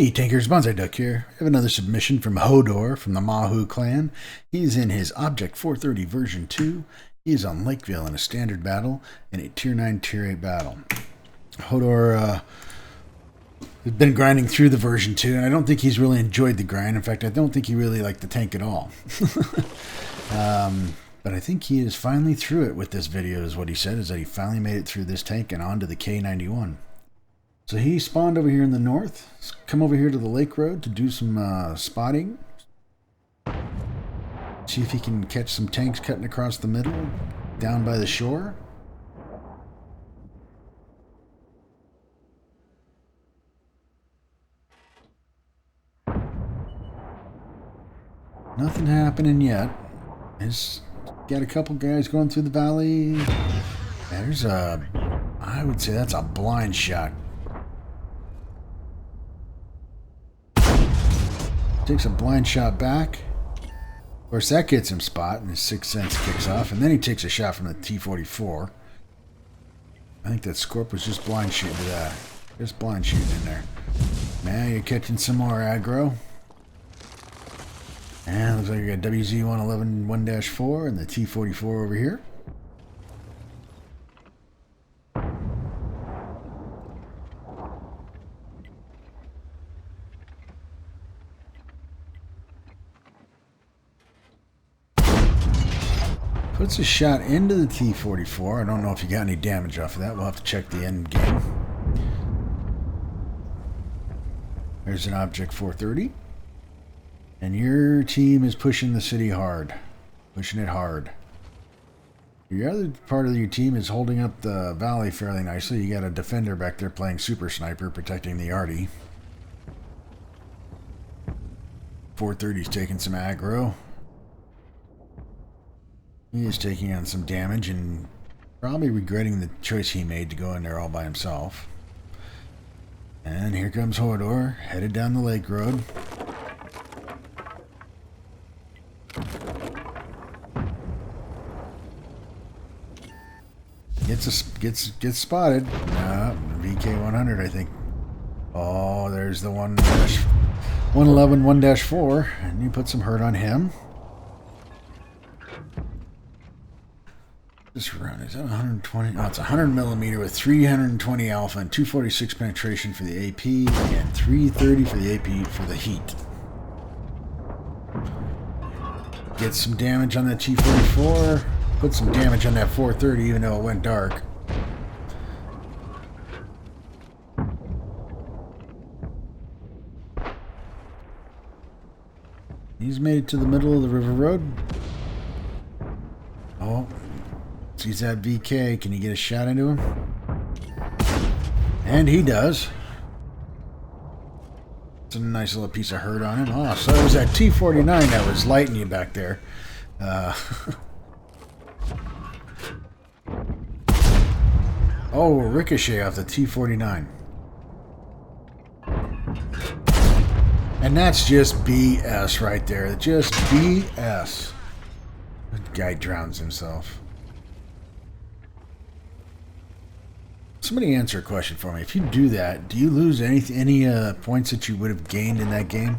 Hey Tankers, Bonsai Duck here. I have another submission from Hodor from the Mahu clan. He's in his Object 430 version 2. He's on Lakeville in a standard battle and a tier 9, tier 8 battle. Hodor has been grinding through the version 2, and I don't think he's really enjoyed the grind. In fact, I don't think he really liked the tank at all. But I think he is finally through it with this video, is what he said, is that he finally made it through this tank and onto the K91. So he spawned over here in the north. He's come over here to the lake road to do some spotting. See if he can catch some tanks cutting across the middle, down by the shore. Nothing happening yet. He's got a couple guys going through the valley. There's I would say that's a blind shot. Takes a blind shot back. Of course, that gets him spot, and his sixth sense kicks off, and then he takes a shot from the T-44. I think that Scorp was just blind shooting to that. Just blind shooting in there. Now you're catching some more aggro. And looks like you got WZ-111 1-4 and the T-44 over here. Puts a shot into the T-44. I don't know if you got any damage off of that. We'll have to check the end game. There's an Object 430. And your team is pushing the city hard. Pushing it hard. The other part of your team is holding up the valley fairly nicely. You got a defender back there playing Super Sniper, protecting the Arty. 430's taking some aggro. He is taking on some damage and probably regretting the choice he made to go in there all by himself. And here comes Hodor, headed down the lake road. Gets spotted. VK100, I think. Oh, there's the 111 1-4, and you put some hurt on him. This run is 120. Oh, it's 100 millimeter with 320 alpha and 246 penetration for the AP and 330 for the AP for the heat. Get some damage on that T-44. Put some damage on that 430, even though it went dark. He's made it to the middle of the river road. Oh. Sees that VK. Can you get a shot into him? And he does. It's a nice little piece of hurt on him. Oh, so it was that T-49 that was lighting you back there. Oh, ricochet off the T-49. And that's just BS right there. Just BS. The guy drowns himself. Somebody answer a question for me. If you do that, do you lose any points that you would have gained in that game?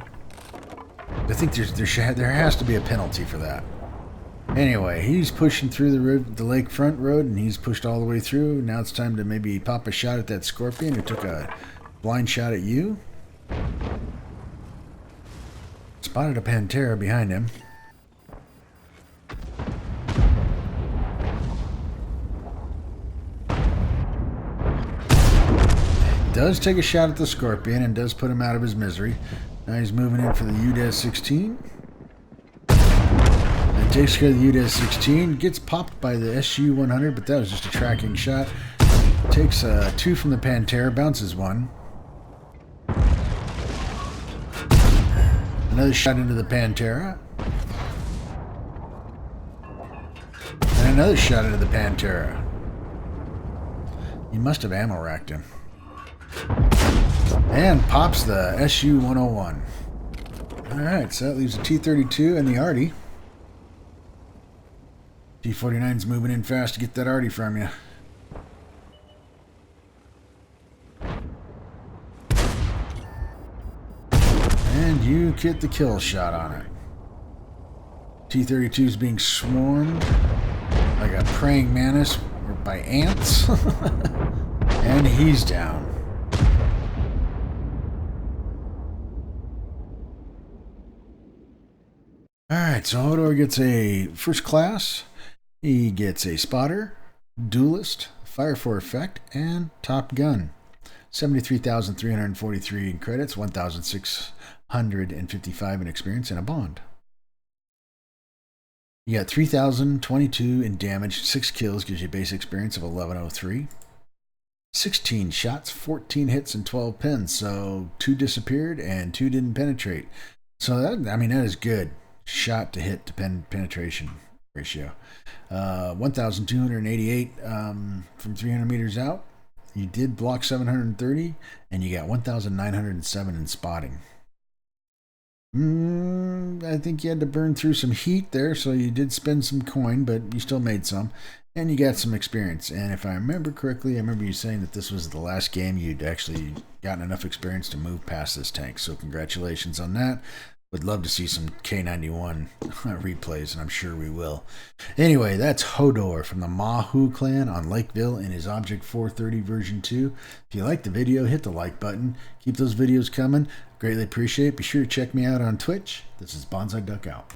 I think there has to be a penalty for that. Anyway, he's pushing through the lakefront road, and he's pushed all the way through. Now it's time to maybe pop a shot at that Scorpion who took a blind shot at you. Spotted a Pantera behind him. Does take a shot at the Scorpion and does put him out of his misery. Now he's moving in for the UDES-16. And takes care of the UDES-16. Gets popped by the SU-100, but that was just a tracking shot. Takes 2 from the Pantera, bounces 1. Another shot into the Pantera. And another shot into the Pantera. He must have ammo racked him. And pops the SU-101. Alright, so that leaves the T-32 and the Arty. T-49's moving in fast to get that Arty from you. And you get the kill shot on it. T-32 is being swarmed like a praying mantis by ants. And he's down. Alright, so Hodor gets a first class. He gets a spotter, duelist, fire for effect, and Top Gun. 73,343 in credits, 1,655 in experience, and a bond. You got 3,022 in damage, 6 kills, gives you a base experience of 1,103. 16 shots, 14 hits, and 12 pins. So 2 disappeared and 2 didn't penetrate. So that, I mean, that is good. Shot to hit to penetration ratio. 1,288 from 300 meters out. You did block 730, and you got 1,907 in spotting. I think you had to burn through some heat there, so you did spend some coin, but you still made some. And you got some experience. And if I remember correctly, I remember you saying that this was the last game you'd actually gotten enough experience to move past this tank. So congratulations on that. Would love to see some K91 replays, and I'm sure we will. Anyway, that's Hodor from the Mahu clan on Lakeville in his Object 430 version 2. If you liked the video, hit the like button. Keep those videos coming. Greatly appreciate it. Be sure to check me out on Twitch. This is Bonsai Duck out.